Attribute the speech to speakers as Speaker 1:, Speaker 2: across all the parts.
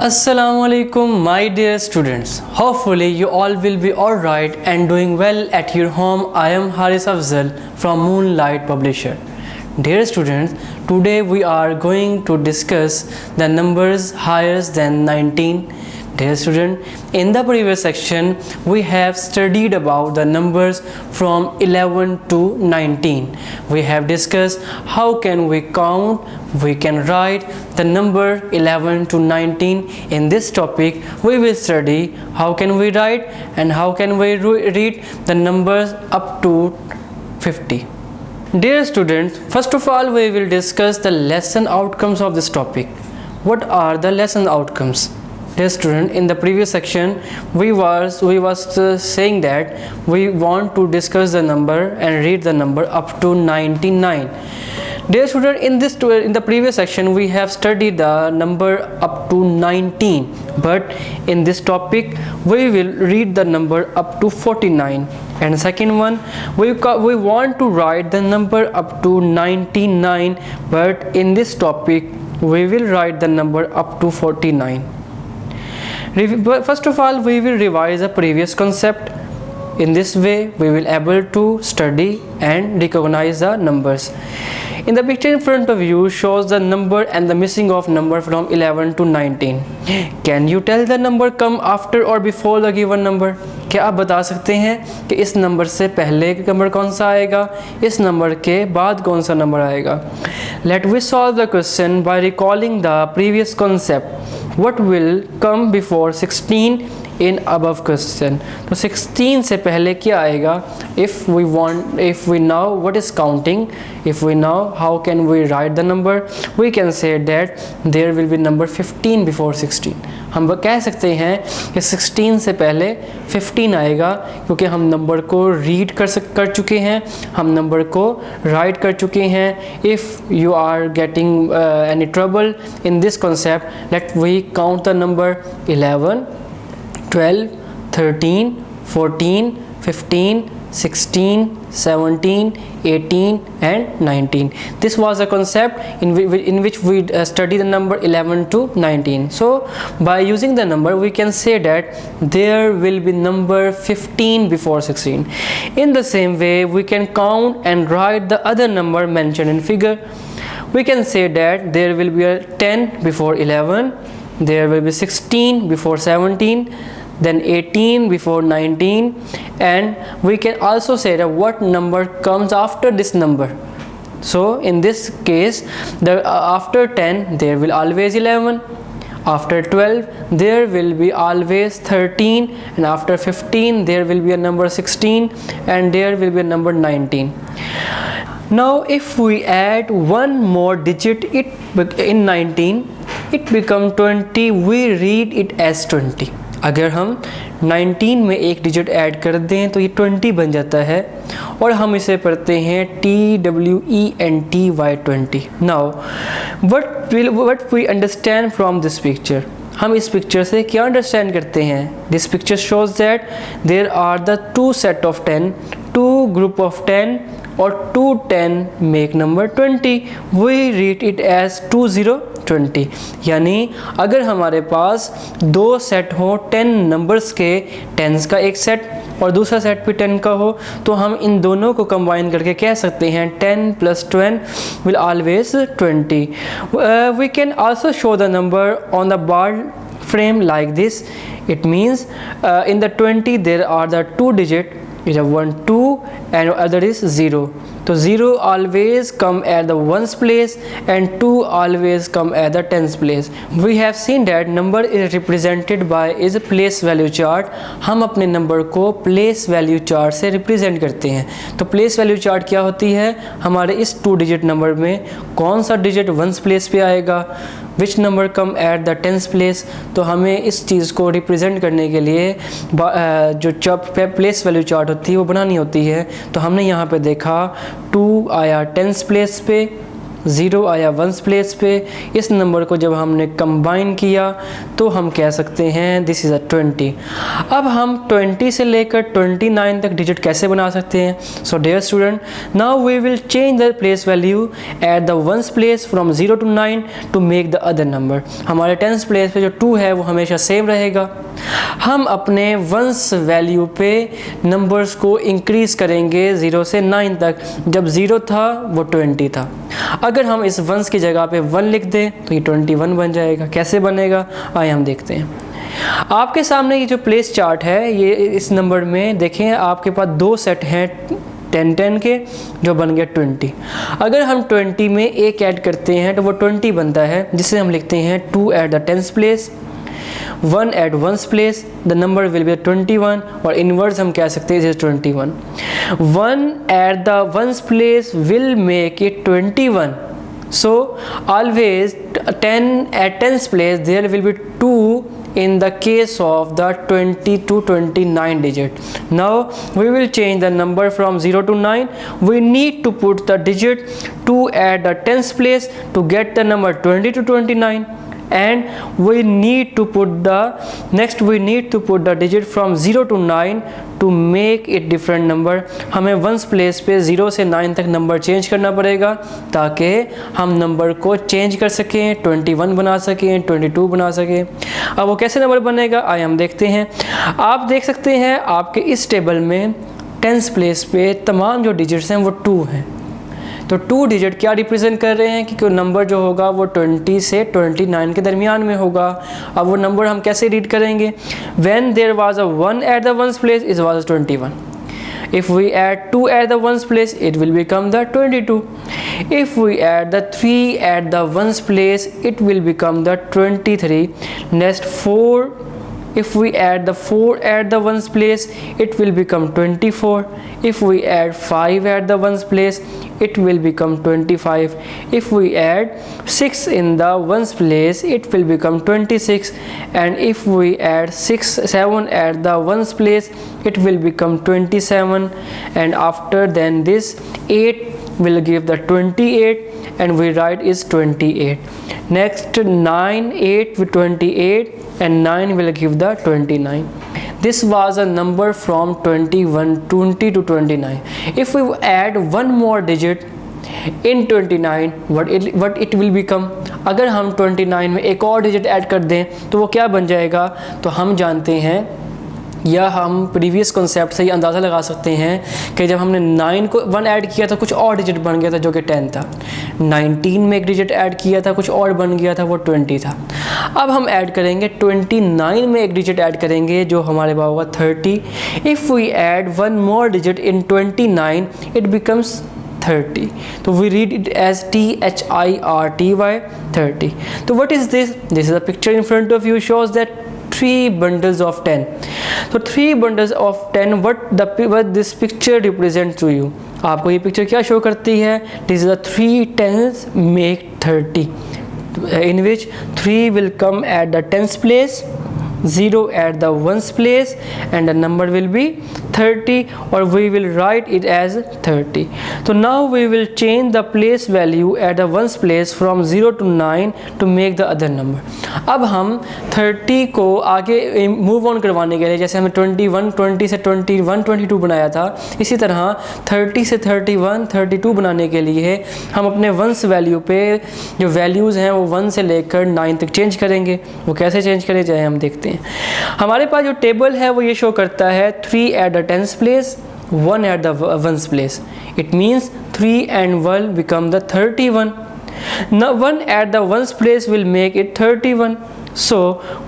Speaker 1: Assalamualaikum my dear students. Hopefully you all will be alright and doing well at your home. I am Haris Afzal from Moonlight Publisher. Dear students, today we are going to discuss the numbers higher than 19. Dear student, in the previous section we have studied about the numbers from 11 to 19. We have discussed how can we count, we can write the number 11 to 19. In this topic we will study how can we write and how can we read the numbers up to 50. Dear students, first of all we will discuss the lesson outcomes of this topic. What are the lesson outcomes? Dear student, in the previous section we was saying that we want to discuss the number and read the number up to 99. Dear student, in the previous section we have studied the number up to 19, but in this topic we will read the number up to 49. And second one, we want to write the number up to 99, but in this topic we will write the number up to 49. First of all, we will revise the previous concept. In this way we will able to study and recognize the numbers. In the picture in front of you shows the number and the missing of number from 11 to 19. Can you tell the number come after or before the given number? क्या आप बता सकते हैं कि इस number से पहले number कौन सा आएगा, इस नंबर के बाद कौन सा नंबर आएगा? Let we solve the question by recalling the previous concept. What will come before 16 in above question? तो 16 से पहले क्या आएगा? If we know what is counting, if we know how can we write the number, we can say that there will be number 15 before 16. हम कह सकते हैं कि 16 से पहले 15 आएगा क्योंकि हम नंबर को रीड कर चुके हैं, हम नंबर को राइट कर चुके हैं. If you are getting any trouble in this concept, let we count the number 11, 12, 13, 14, 15, 16, 17, 18 and 19. This was a concept in which we study the number 11 to 19. So by using the number we can say that there will be number 15 before 16. In the same way we can count and write the other number mentioned in figure. We can say that there will be a 10 before 11, there will be 16 before 17, then 18 before 19, and we can also say that what number comes after this number. So in this case after 10 there will always 11, after 12 there will be always 13, and after 15 there will be a number 16, and there will be a number 19. Now if we add one more digit in 19, it becomes 20. We read it as 20. अगर हम 19 में एक digit add कर दें तो ये 20 बन जाता है और हम इसे पढ़ते हैं TWENTY 20. Now what we understand from this picture? हम इस पिक्चर से क्या अंडरस्टैंड करते हैं? This picture shows that there are the two set of 10, two group of 10 और 2 10 make number 20. We read it as 2020. यानी अगर हमारे पास दो सेट हो 10 नंबर्स के, 10s का एक सेट और दूसरा सेट भी 10 का हो, तो हम इन दोनों को कंबाइन करके कह सकते हैं 10 plus 10 will always 20. We can also show the number on the bar frame like this. It means in the 20 there are the two digit. Is a 1 2 and other is 0. So 0 always come at the ones place and 2 always come at the tens place. We have seen that number is represented by is a place value chart. हम अपने number को place value chart से represent करते हैं. तो place value chart क्या होती है? हमारे इस 2 digit नंबर में कौन सा digit ones place पे आएगा, which number come at the tens place. तो हमें इस चीज़ को represent करने के लिए जो place value chart होती है वो बनानी होती है. तो हमने यहाँ पे देखा 2 आया टेंस प्लेस पे, ज़ीरो आया वंस प्लेस पे। इस नंबर को जब हमने कंबाइन किया तो हम कह सकते हैं दिस इज़ अ 20। अब हम 20 से लेकर 29 तक डिजिट कैसे बना सकते हैं? So dear student, now we will change the place value at the ones place from 0 to 9 to make the other number. हमारे टेंस प्लेस पे जो 2 है वो हमेशा सेम रहेगा। हम अपने वंस वैल्यू पे नंबर्स को इंक्रीज़ करेंगे 0 से 9 तक। जब 0 था वो 20 था। अगर हम इस वंस की जगह पे 1 लिख दें तो ये 21 बन जाएगा। कैसे बनेगा आइए हम देखते हैं। आपके सामने ये जो प्लेस चार्ट है, ये इस नंबर में देखें आपके पास 2 सेट हैं 10 के, जो बन गया 20। अगर हम 20 में एक ऐड करते हैं तो वो 20 बनता है, जिसे हम लिखते हैं 2 at the tens place, 1 at ones place, the number will be 21, और इनवर्स हम कह सकते हैं 21। 1 at the ones place will make it 21, so always 10 at tens place there will be 2 in the case of the 20 to 29 digit. Now we will change the number from 0 to 9. We need to put the digit 2 at the tens place to get the number 20 to 29. And we need to put the digit from 0 to 9 to make it different number. हमें ones place पे 0 से 9 तक number change करना पड़ेगा ताकि हम number को change कर सकें, 21 बना सकें, 22 बना सकें। अब वो कैसे नंबर बनेगा आइए हम देखते हैं। आप देख सकते हैं आपके इस टेबल में टेंस प्लेस पे तमाम जो डिजिट्स हैं वो 2 हैं। तो 2 डिजिट क्या रिप्रेजेंट कर रहे हैं कि नंबर जो होगा वो 20 से 29 के दरमियान में होगा। अब वो नंबर हम कैसे रीड करेंगे? When there was a 1 at the ones place, it was 21. If we add 2 at the ones place, it will become the 22. If we add the 3 at the ones place, it will become the 23. Next 4. If we add the 4 at the ones place, it will become 24. If we add 5 at the ones place, it will become 25. If we add 6 in the ones place, it will become 26. And if we add 7 at the ones place, it will become 27. And after then this 8 will give the 28, and we write is 28. Next 9, 8 with 28, and 9 will give the 29. This was a number from 20 to 29. If we add one more digit in 29, what it will become? अगर हम 29 में एक और digit add कर दें तो वो क्या बन जाएगा? तो हम जानते हैं या हम प्रीवियस कॉन्सेप्ट से ये अंदाज़ा लगा सकते हैं कि जब हमने 9 को 1 ऐड किया था कुछ और डिजिट बन गया था जो कि 10 था। 19 में एक डिजिट ऐड किया था कुछ और बन गया था वो 20 था। अब हम ऐड करेंगे 29 में एक डिजिट ऐड करेंगे जो हमारे पास होगा 30। If we add one more digit in 29 it becomes 30. So we read it as THIRTY 30. So what is this? This is a picture in front of you shows that 3 bundles of 10. So 3 bundles of 10. What this picture represents to you? आपको ये picture क्या show करती है? This is the 3 tens make 30, in which 3 will come at the tens place, 0 at the ones place, and the number will be 30, or we will write it as 30. So now we will change the place value at the ones place from 0 to 9 to make the other number. अब हम 30 को आगे move on करवाने के लिए, जैसे हमें 20 से 21 22 बनाया था, इसी तरह 30 से 31 32 बनाने के लिए हम अपने वंस वैल्यू पे जो वैल्यूज़ हैं वो 1 से लेकर 9 तक चेंज करेंगे। वो कैसे चेंज करें जाए हम देखते हैं। हमारे पास जो टेबल है वो ये शो करता है 3 at the tens place, 1 at the ones place. It means 3 and 1 become the 31. Now 1 at the ones place will make it 31. So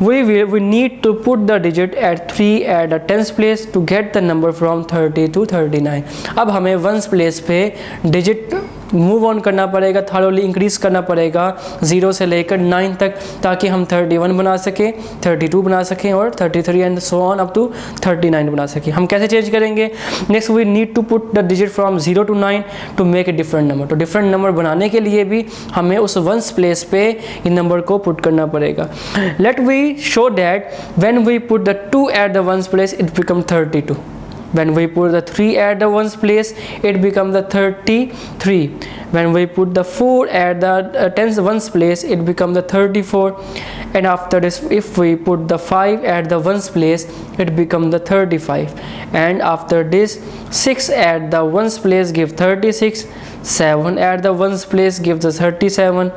Speaker 1: we need to put the digit at 3 at the tens place to get the number from 30 to 39. अब हमें ones place पे digit move on करना पड़ेगा, thoroughly increase करना पड़ेगा 0 से लेकर 9 तक, ताकि हम 31 बना सकें, 32 बना सकें और 33 and so on up to 39 बना सकें। हम कैसे चेंज करेंगे? Next we need to put the digit from 0 to 9 to make a different number. तो डिफरेंट नंबर बनाने के लिए भी हमें उस वंस प्लेस पे इन नंबर को पुट करना पड़ेगा। Let we show that when we put the 2 at the ones place it become 32। When we put the 3 at the ones place, it becomes the 33. When we put the 4 at the tens ones place, it becomes the 34. And after this, if we put the 5 at the ones place, it becomes the 35. And after this, 6 at the ones place give 36, 7 at the ones place gives the 37,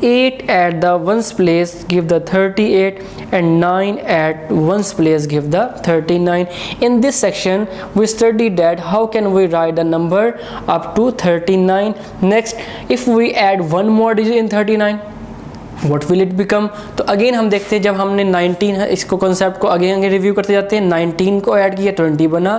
Speaker 1: 8 at the ones place give the 38, and 9 at ones place give the 39. In this section we studied that how can we write the number up to 39. Next, if we add one more digit in 39, what will it become? तो again हम देखते हैं, जब हमने 19 है, इसको concept को again review करते जाते हैं। 19 को ऐड किया 20 बना,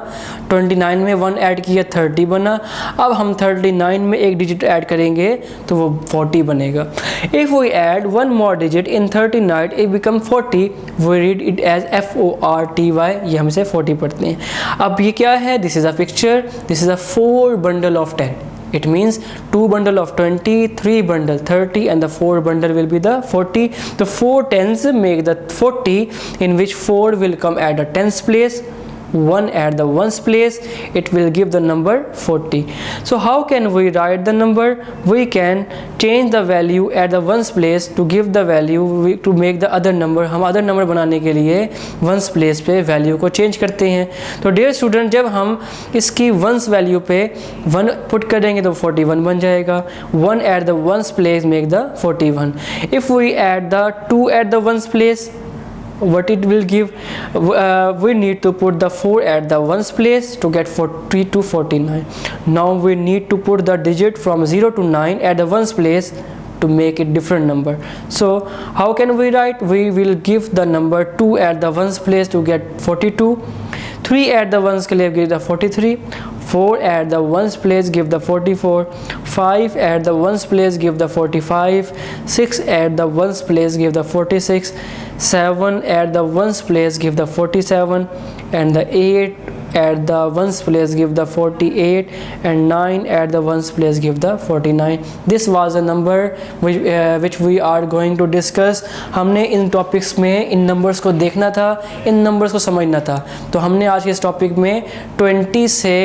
Speaker 1: 29 में 1 ऐड किया 30 बना। अब हम 39 में एक डिजिट ऐड करेंगे तो वो 40 बनेगा। If we add one more digit in 39, it become 40, we read it as FORTY, ये हम इसे 40 पढ़ते हैं। अब ये क्या है? This is a picture, this is a 4 bundle of 10. It means 2 bundle of 20, 3 bundle 30, and the 4 bundle will be the 40. The 4 tens make the 40, in which 4 will come at the tens place, 1 at the ones place, it will give the number 40. So how can we write the number? We can change the value at the ones place to give the value to make the other number. हम other number बनाने के लिए ones place पे value को change करते हैं। तो dear student, जब हम इसकी ones value पे 1 put करेंगे तो 41 बन जाएगा। 1 at the ones place make the 41. If we add the 2 at the ones place, what it will give? We need to put the 4 at the ones place to get 40 to 49. Now we need to put the digit from 0 to 9 at the ones place to make it different number. So how can we write? We will give the number 2 at the ones place to get 42, 3 at the ones place give the 43, 4 at the ones place give the 44, 5 at the ones place give the 45, 6 at the ones place give the 46, 7 at the ones place give the 47, and the 8 at the ones place give the 48, and 9 at the ones place give the 49. This was a number which we are going to discuss. हमने इन topics में इन numbers को देखना था, इन numbers को समझना था। तो हमने आज के इस टॉपिक में 20 से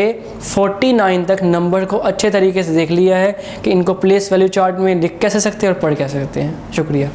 Speaker 1: 49 तक नंबर को अच्छे तरीके से देख लिया है कि इनको प्लेस वैल्यू चार्ट में लिख कैसे सकते हैं और पढ़ कैसे सकते हैं। शुक्रिया।